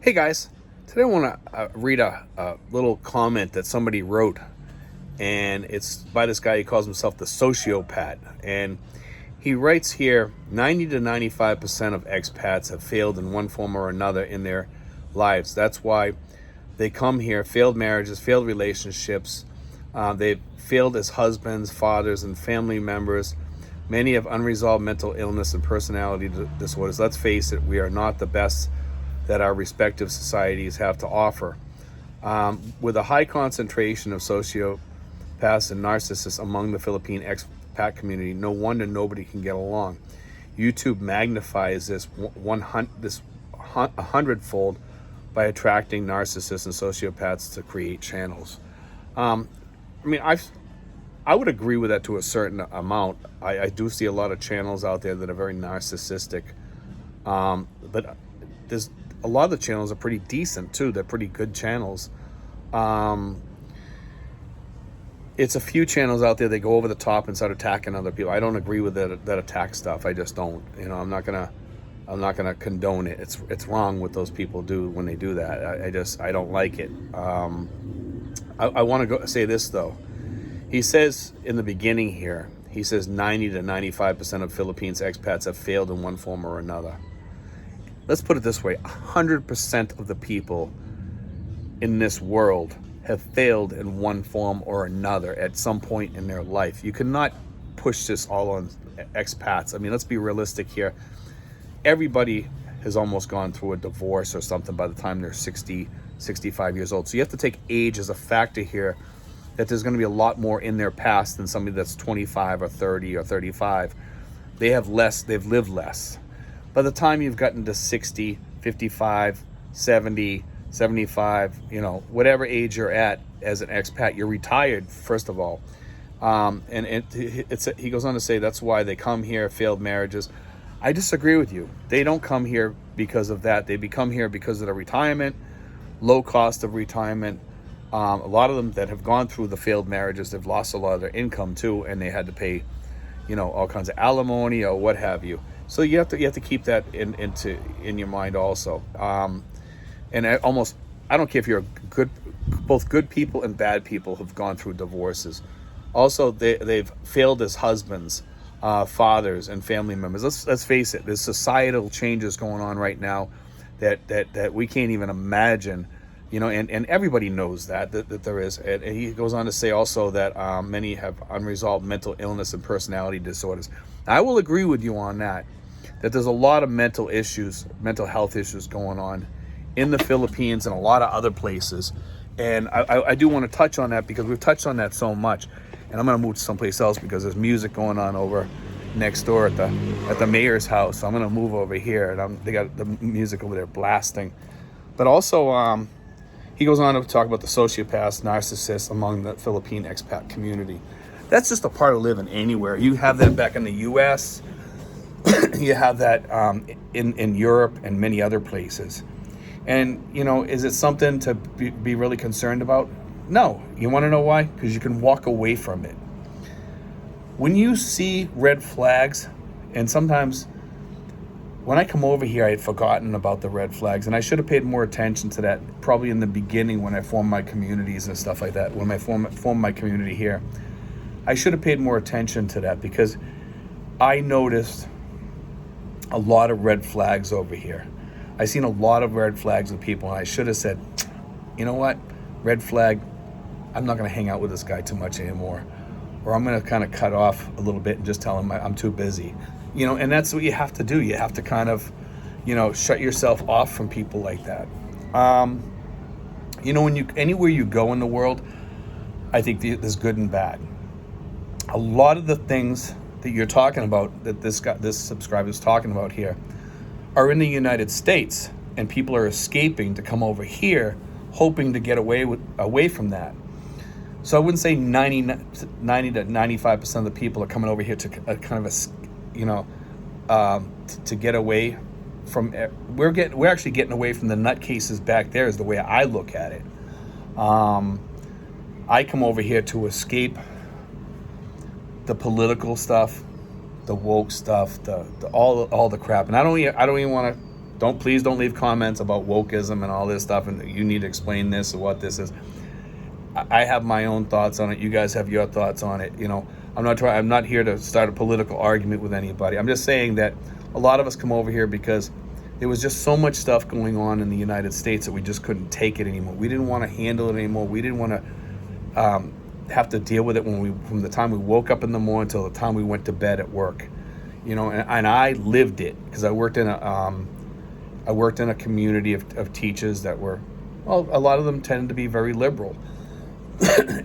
Hey guys, today I want to read a little comment that somebody wrote, and it's by this guy. He calls himself the sociopath, and he writes here 90 to 95% of expats have failed in one form or another in their lives. That's why they come here, failed marriages, failed relationships. They've failed as husbands, fathers, and family members. Many have unresolved mental illness and personality disorders. Let's face it, we are not the best that our respective societies have to offer. With a high concentration of sociopaths and narcissists among the Philippine expat community, no wonder nobody can get along. YouTube magnifies this 100-fold by attracting narcissists and sociopaths to create channels. I would agree with that to a certain amount. I do see a lot of channels out there that are very narcissistic, but there's a lot of the channels are pretty decent too. They're pretty good channels. It's a few channels out there that go over the top and start attacking other people. I don't agree with that attack stuff. I just don't. I'm not gonna condone it. It's wrong what those people do when they do that. I don't like it. I want to say this though. He says in the beginning here, he says 90 to 95% of Philippines expats have failed in one form or another. Let's put it this way, 100% of the people in this world have failed in one form or another at some point in their life. You cannot push this all on expats. Let's be realistic here. Everybody has almost gone through a divorce or something by the time they're 60, 65 years old. So you have to take age as a factor here, that there's going to be a lot more in their past than somebody that's 25 or 30 or 35. They have less, they've lived less. By the time you've gotten to 60, 55, 70, 75, whatever age you're at as an expat, you're retired, first of all. He goes on to say that's why they come here, failed marriages. I disagree with you. They don't come here because of that. They come here because of the retirement, low cost of retirement. A lot of them that have gone through the failed marriages, they've lost a lot of their income too, and they had to pay, all kinds of alimony or what have you. So you have to keep that in your mind also. And I don't care if you're both good people and bad people have gone through divorces. Also, they've failed as husbands, fathers, and family members. Let's face it. There's societal changes going on right now that we can't even imagine. And everybody knows that there is. And he goes on to say also that many have unresolved mental illness and personality disorders. I will agree with you on that there's a lot of mental health issues going on in the Philippines and a lot of other places. And I do want to touch on that because we've touched on that so much. And I'm going to move to someplace else because there's music going on over next door at the mayor's house. So I'm going to move over here, and they got the music over there blasting. But also, he goes on to talk about the sociopaths, narcissists among the Philippine expat community. That's just a part of living anywhere. You have that back in the U.S. You have that in Europe and many other places. And, is it something to be really concerned about? No. You want to know why? Because you can walk away from it. When you see red flags, and sometimes when I come over here, I had forgotten about the red flags, and I should have paid more attention to that probably in the beginning when I formed my communities and stuff like that. When I formed my community here, I should have paid more attention to that because I noticed a lot of red flags over here. I seen a lot of red flags with people, and I should have said, you know what, red flag, I'm not going to hang out with this guy too much anymore, or I'm going to kind of cut off a little bit and just tell him I'm too busy. And that's what you have to do. You have to kind of, shut yourself off from people like that. Anywhere you go in the world, I think there's good and bad. A lot of the things that you're talking about, that this subscriber is talking about here, are in the United States, and people are escaping to come over here, hoping to get away from that. So I wouldn't say 90 to 95% of the people are coming over here to kind of to get away from. We're actually getting away from the nutcases back there, is the way I look at it. I come over here to escape the political stuff, the woke stuff, the all the crap, and I don't even want to Please don't leave comments about wokeism and all this stuff, and you need to explain this or what this is. I have my own thoughts on it. You guys have your thoughts on it. I'm not here to start a political argument with anybody. I'm just saying that a lot of us come over here because there was just so much stuff going on in the United States that we just couldn't take it anymore. We didn't want to handle it anymore. We didn't want to have to deal with it from the time we woke up in the morning till the time we went to bed at work. And I lived it because I worked in a community of teachers that were, well, a lot of them tended to be very liberal.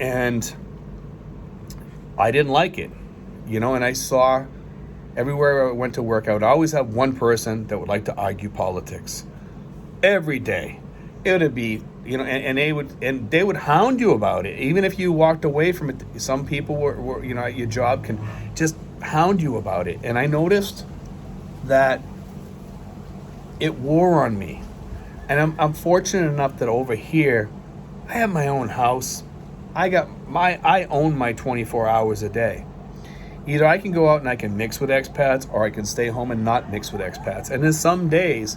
And I didn't like it, and I saw everywhere I went to work, I would always have one person that would like to argue politics every day. It would be, and they would hound you about it. Even if you walked away from it, some people were at your job can just hound you about it. And I noticed that it wore on me. And I'm fortunate enough that over here, I have my own house. I own my 24 hours a day. Either I can go out and I can mix with expats, or I can stay home and not mix with expats. And there's some days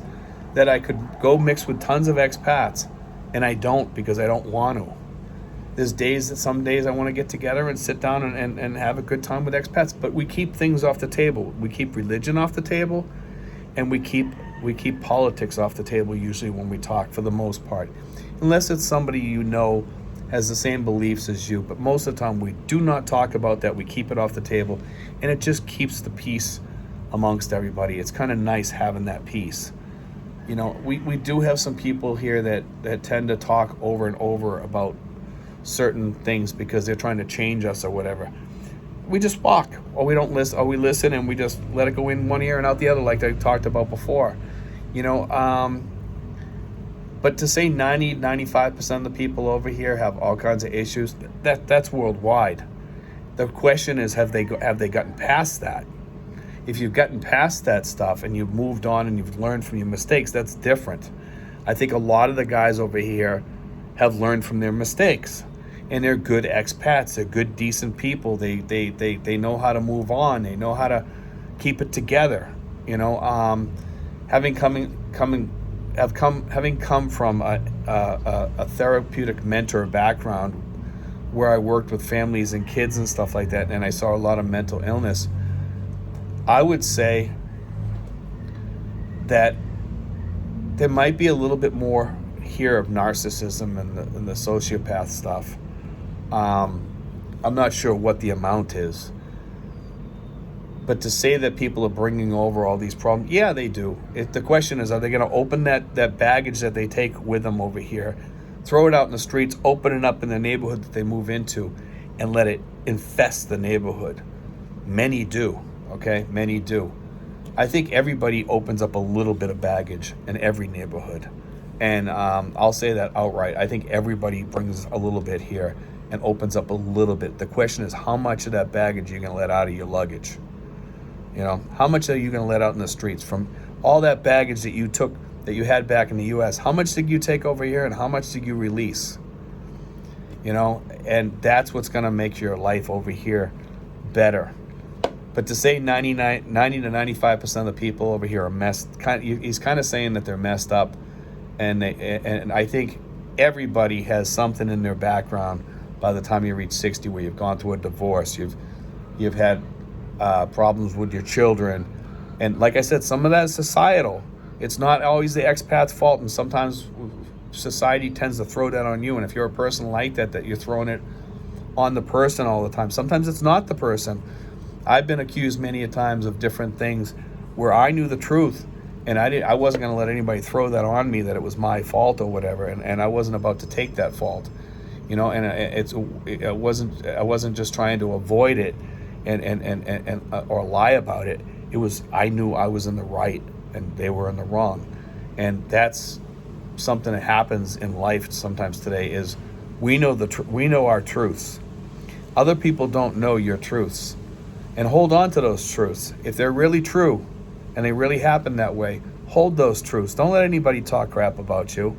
that I could go mix with tons of expats, and I don't because I don't want to. Some days I want to get together and sit down and have a good time with expats, but we keep things off the table. We keep religion off the table, and we keep politics off the table usually when we talk, for the most part. Unless it's somebody has the same beliefs as you, but most of the time we do not talk about that. We keep it off the table, and it just keeps the peace amongst everybody. It's kind of nice having that peace. We do have some people here that tend to talk over and over about certain things because they're trying to change us or whatever. We just walk, or we don't listen, or we listen and we just let it go in one ear and out the other, like I talked about before. But to say 95% of the people over here have all kinds of issues, that's worldwide. The question is, have they gotten past that? If you've gotten past that stuff and you've moved on and you've learned from your mistakes, that's different. I think a lot of the guys over here have learned from their mistakes, and they're good expats. They're good, decent people. They know how to move on. They know how to keep it together. Having come from a therapeutic mentor background where I worked with families and kids and stuff like that, and I saw a lot of mental illness, I would say that there might be a little bit more here of narcissism and the sociopath stuff. I'm not sure what the amount is. But to say that people are bringing over all these problems, yeah, they do. The question is, are they going to open that baggage that they take with them over here, throw it out in the streets, open it up in the neighborhood that they move into, and let it infest the neighborhood? Many do, okay? Many do. I think everybody opens up a little bit of baggage in every neighborhood. And I'll say that outright. I think everybody brings a little bit here and opens up a little bit. The question is, how much of that baggage are you going to let out of your luggage? How much are you going to let out in the streets from all that baggage that you had back in the U.S.? How much did you take over here, and how much did you release? And that's what's going to make your life over here better. But to say 90 to 95% of the people over here are he's kind of saying that they're messed up, and I think everybody has something in their background by the time you reach 60, where you've gone through a divorce, you've had problems with your children, and like I said, some of that is societal. It's not always the expat's fault, and sometimes society tends to throw that on you. And if you're a person like that you're throwing it on the person all the time, sometimes it's not the person. I've been accused many a times of different things where I knew the truth, and I wasn't going to let anybody throw that on me, that it was my fault or whatever, and I wasn't about to take that fault, and I wasn't just trying to avoid it and or lie about it. It was, I knew I was in the right and they were in the wrong. And that's something that happens in life sometimes today, is we know our truths. Other people don't know your truths. And hold on to those truths. If they're really true and they really happen that way, hold those truths. Don't let anybody talk crap about you.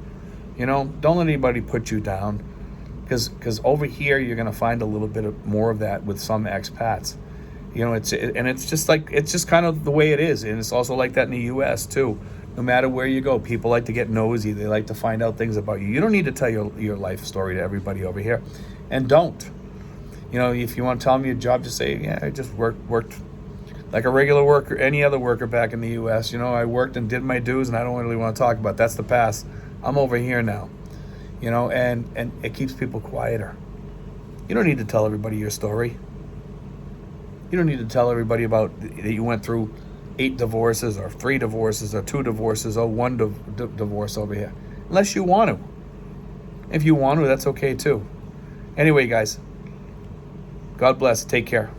Don't let anybody put you down. Because over here you're going to find a little bit more of that with some expats. It's just kind of the way it is, and it's also like that in the U.S. too. No matter where you go, people like to get nosy. They like to find out things about you. You don't need to tell your life story to everybody over here. And don't. If you want to tell them your job, just say, yeah, I just worked like a regular worker, any other worker back in the U.S. I worked and did my dues, and I don't really want to talk about it. That's the past. I'm over here now. And it keeps people quieter. You don't need to tell everybody your story. You don't need to tell everybody about that you went through 8 divorces or 3 divorces or 2 divorces or 1 divorce over here. Unless you want to. If you want to, that's okay too. Anyway, guys, God bless. Take care.